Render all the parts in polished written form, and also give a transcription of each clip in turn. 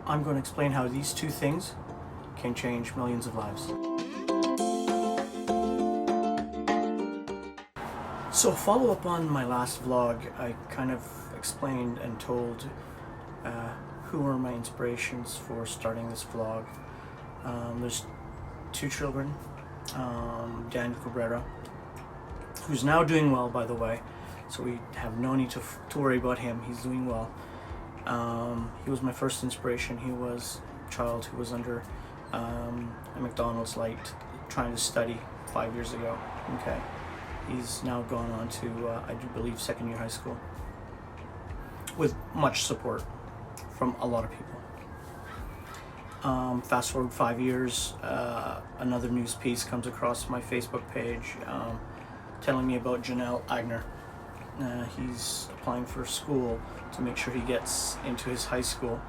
I'm going to explain how these two things can change millions of lives. So follow up on my last vlog, I kind of explained and told who were my inspirations for starting this vlog. There's two children, Daniel Cabrera, who's now doing well, by the way, so we have no need to worry about him. He's doing well. He was my first inspiration. He was a child who was under a McDonald's light trying to study 5 years ago. Okay, he's now gone on to, I do believe, second year high school with much support from a lot of people. Fast forward 5 years, another news piece comes across my Facebook page telling me about Janelle Agner. He's applying for school to make sure he gets into his high school.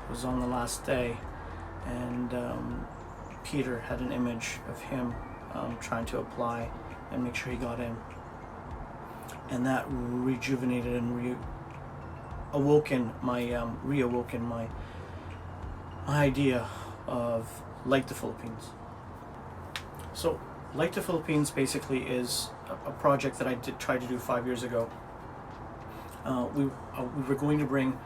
It was on the last day, and Peter had an image of him trying to apply and make sure he got in. And that rejuvenated and reawoken my idea of Light the Philippines. So Light the Philippines basically is a project that I tried to do 5 years ago. We were going to bring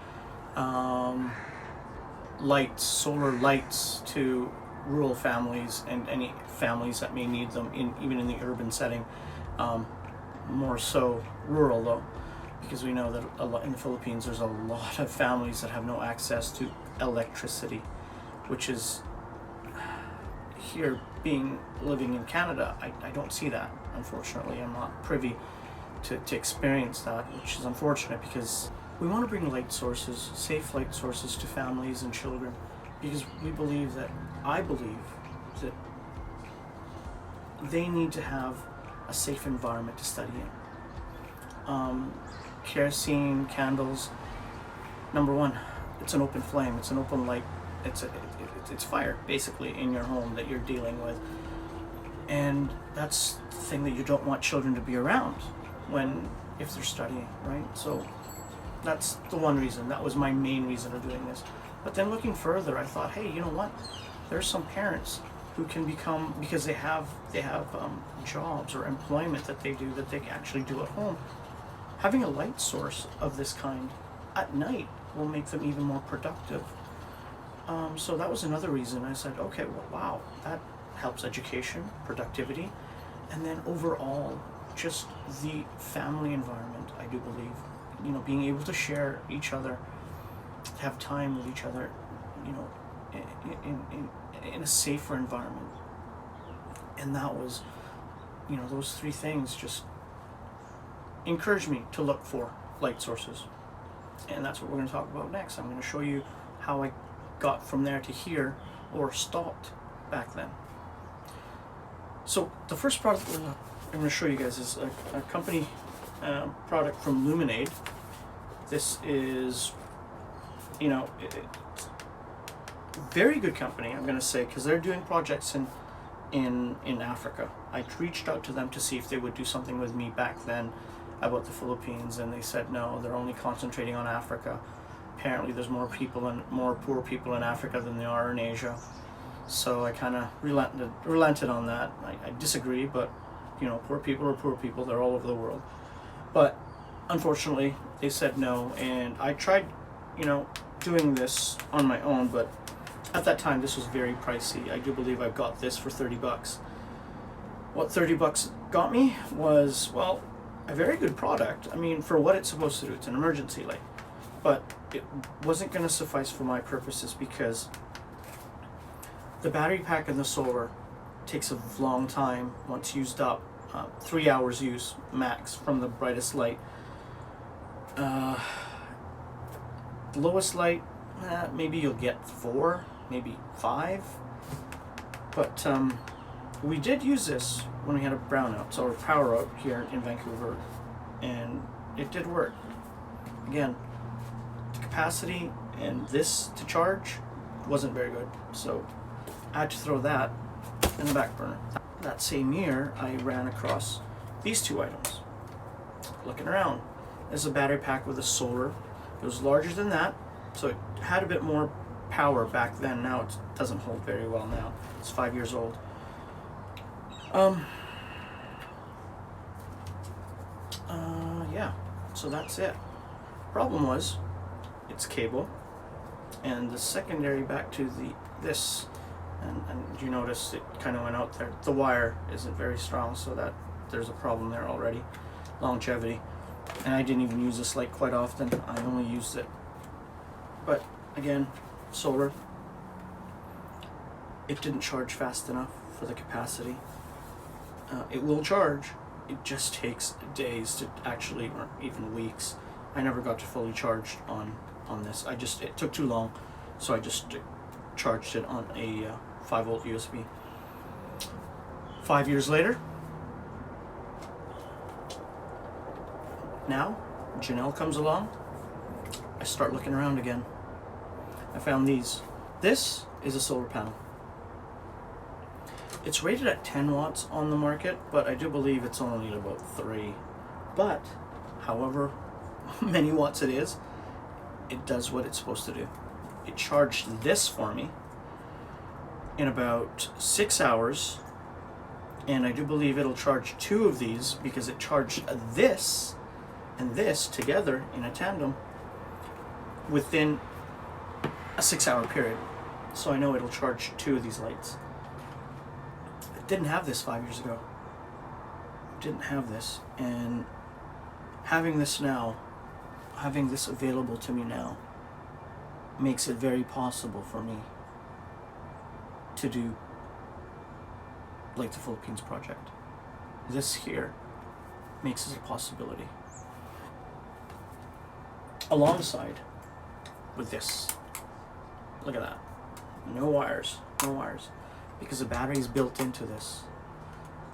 solar lights to rural families and any families that may need them, even in the urban setting. More so rural though, because we know that in the Philippines there's a lot of families that have no access to electricity, which is here, living in Canada, I don't see that. Unfortunately, I'm not privy to experience that, which is unfortunate, because we want to bring light sources, safe light sources to families and children, because I believe that they need to have a safe environment to study in. Kerosene, candles, number one, it's an open flame, it's an open light, it's fire basically in your home that you're dealing with, and that's the thing that you don't want children to be around if they're studying, right? So that's the one reason. That was my main reason of doing this. But then looking further, I thought, hey, you know what? There's some parents who can become, because they have jobs or employment that they can actually do at home. Having a light source of this kind at night will make them even more productive. So that was another reason. I said, okay, well, wow, that helps education, productivity, and then overall, just the family environment, I do believe. Being able to share each other, have time with each other, in a safer environment. And that was, those three things just encouraged me to look for light sources. And that's what we're going to talk about next. I'm going to show you how I got from there to here, or stopped back then. So the first product I'm going to show you guys is a company product from Luminade. This is, very good company, I'm going to say, because they're doing projects in Africa. I reached out to them to see if they would do something with me back then about the Philippines, and they said no, they're only concentrating on Africa. Apparently there's more poor people in Africa than there are in Asia. So I kind of relented on that. I disagree, but poor people are poor people. They're all over the world. But unfortunately, they said no, and I tried, doing this on my own, but at that time this was very pricey. I do believe I got this for 30 bucks. What 30 bucks got me was, well, a very good product. I mean, for what it's supposed to do, it's an emergency light. But it wasn't going to suffice for my purposes, because the battery pack and the solar takes a long time once used up. 3 hours use max from the brightest light. Lowest light, maybe you'll get 4, maybe 5. But we did use this when we had a brownout, or power out here in Vancouver, and it did work. Again, the capacity and this to charge wasn't very good, so I had to throw that in the back burner. That same year, I ran across these two items. Looking around, there's a battery pack with a solar. It was larger than that, so it had a bit more power back then. Now it doesn't hold very well now. It's 5 years old. Yeah, so that's it. Problem was, it's cable, and the secondary back to this, and you notice it kind of went out there. The wire isn't very strong, so that there's a problem there already. Longevity. And I didn't even use this light quite often. I only used it. But again, solar. It didn't charge fast enough for the capacity. It will charge. It just takes days to actually, or even weeks. I never got to fully charged on this. It took too long, so I just charged it on a 5-volt USB. 5 years later, now Janelle comes along. I start looking around again. I found these. This is a solar panel. It's rated at 10 watts on the market, but I do believe it's only at about 3. But, however many watts it is, it does what it's supposed to do. It charged this for me in about 6 hours, and I do believe it'll charge 2 of these because it charged this and this together in a tandem within a 6-hour period. So I know it'll charge 2 of these lights. It didn't have this 5 years ago. It didn't have this, and having this now, having this available to me now, makes it very possible for me to do Light the Philippines project. This here makes it a possibility. Alongside with this. Look at that. No wires. No wires. Because the battery is built into this.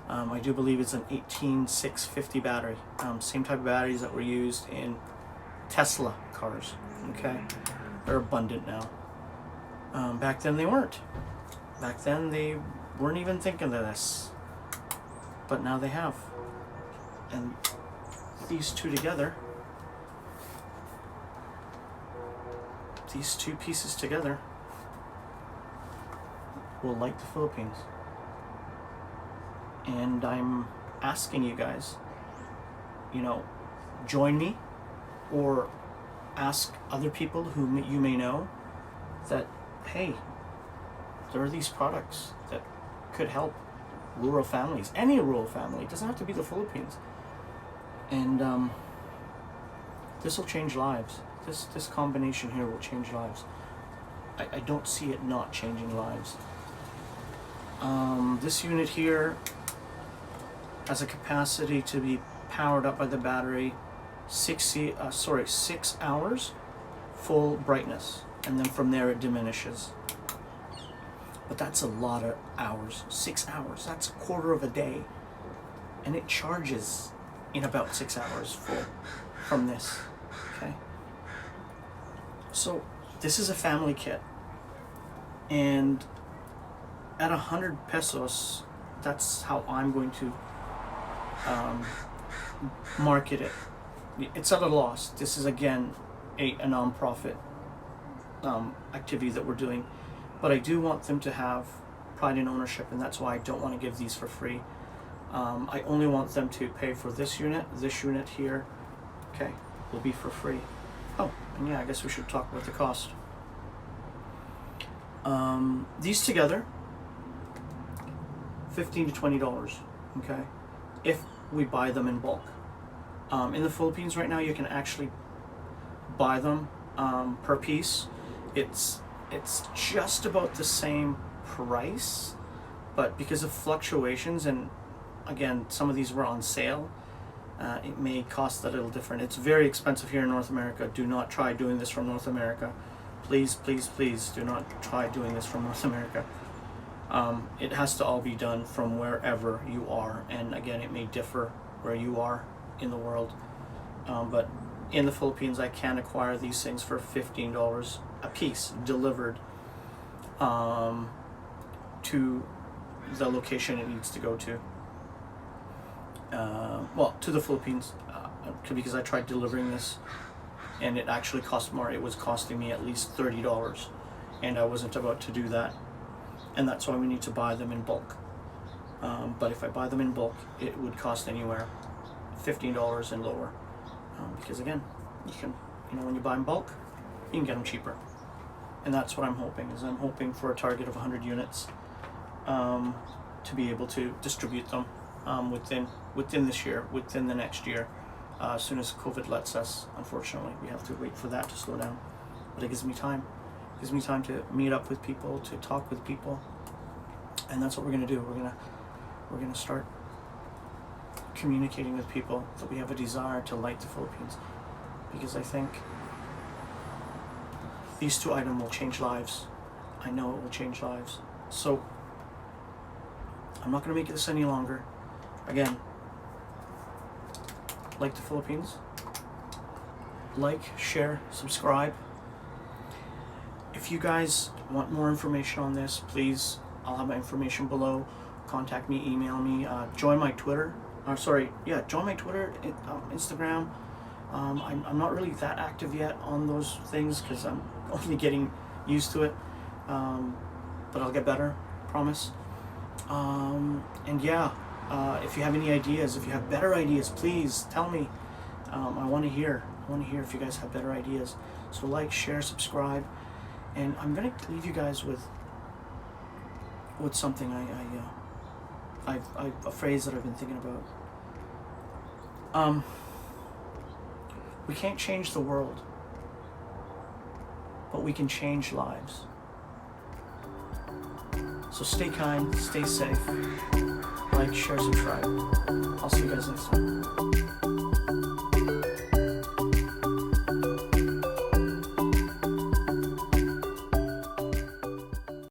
I do believe it's an 18650 battery. Same type of batteries that were used in Tesla cars. Okay? They're abundant now. Back then they weren't. Back then they weren't even thinking of this. But now they have. And these two together, these two pieces together, will light the Philippines. And I'm asking you guys, join me, or ask other people who you may know that, hey, there are these products that could help rural families, any rural family. It doesn't have to be the Philippines. And this will change lives. This combination here will change lives. I don't see it not changing lives. This unit here has a capacity to be powered up by the battery 6 hours full brightness, and then from there it diminishes. But that's a lot of hours. 6 hours, that's a quarter of a day, and it charges in about 6 hours full from this. Okay, so this is a family kit, and at 100 pesos, that's how I'm going to market it. It's at a loss. This is again a non-profit activity that we're doing, but I do want them to have pride in ownership, and that's why I don't want to give these for free. I only want them to pay for this unit here, okay, will be for free. Oh, and yeah, I guess we should talk about the cost. These together, $15 to $20, okay, if we buy them in bulk. In the Philippines right now, you can actually buy them per piece. It's just about the same price, but because of fluctuations, and again, some of these were on sale, it may cost a little different. It's very expensive here in North America. Do not try doing this from North America. Please, please, please do not try doing this from North America. It has to all be done from wherever you are, and again, it may differ where you are in the world, but in the Philippines I can acquire these things for $15 a piece, delivered to the location it needs to go to. To the Philippines, because I tried delivering this and it actually cost more. It was costing me at least $30 and I wasn't about to do that, and that's why we need to buy them in bulk. But if I buy them in bulk, it would cost anywhere $15 and lower, because again, you can, when you buy in bulk, you can get them cheaper, and that's what I'm hoping. I'm hoping for a target of 100 units, to be able to distribute them within this year, within the next year, as soon as COVID lets us. Unfortunately, we have to wait for that to slow down, but it gives me time. It gives me time to meet up with people, to talk with people, and that's what we're gonna do. We're gonna start communicating with people that we have a desire to like the Philippines, because I think these 2 items will change lives. I know it will change lives. So I'm not gonna make this any longer. Again, like the Philippines, like, share, subscribe. If you guys want more information on this, please, I'll have my information below. Contact me, email me, join my Twitter. Join my Twitter, Instagram. I'm not really that active yet on those things because I'm only getting used to it. But I'll get better, promise. If you have any ideas, if you have better ideas, please tell me. I want to hear. If you guys have better ideas. So like, share, subscribe, and I'm gonna leave you guys with something a phrase that I've been thinking about. We can't change the world, but we can change lives. So stay kind, stay safe, like, share, subscribe. I'll see you guys next time.